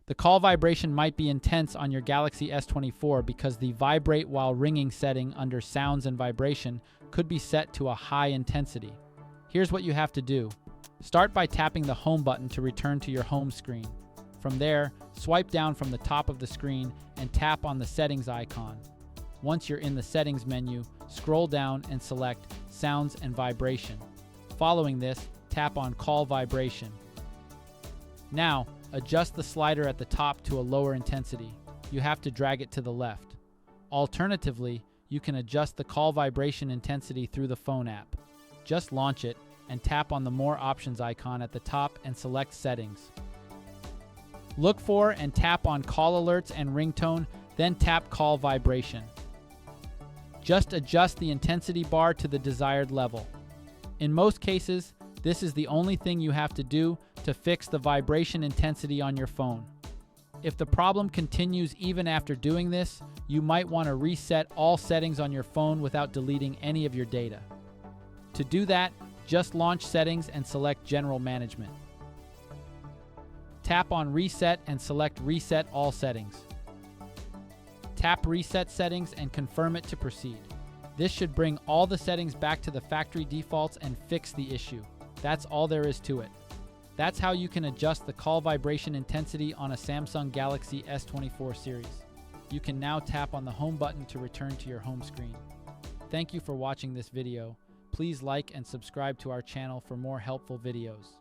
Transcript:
The call vibration might be intense on your Galaxy S24 because the vibrate while ringing setting under sounds and vibration could be set to a high intensity. Here's what you have to do. Start by tapping the home button to return to your home screen. From there, swipe down from the top of the screen and tap on the settings icon. Once you're in the settings menu, scroll down and select sounds and vibration. Following this, tap on call vibration. Now, adjust the slider at the top to a lower intensity. You have to drag it to the left. Alternatively, you can adjust the call vibration intensity through the phone app. Just launch it and tap on the More Options icon at the top and select Settings. Look for and tap on Call Alerts and Ringtone, then tap Call Vibration. Just adjust the intensity bar to the desired level. In most cases, this is the only thing you have to do to fix the vibration intensity on your phone. If the problem continues even after doing this, you might want to reset all settings on your phone without deleting any of your data. To do that, just launch Settings and select General Management. Tap on Reset and select Reset All Settings. Tap Reset Settings and confirm it to proceed. This should bring all the settings back to the factory defaults and fix the issue. That's all there is to it. That's how you can adjust the call vibration intensity on a Samsung Galaxy S24 series. You can now tap on the home button to return to your home screen. Thank you for watching this video. Please like and subscribe to our channel for more helpful videos.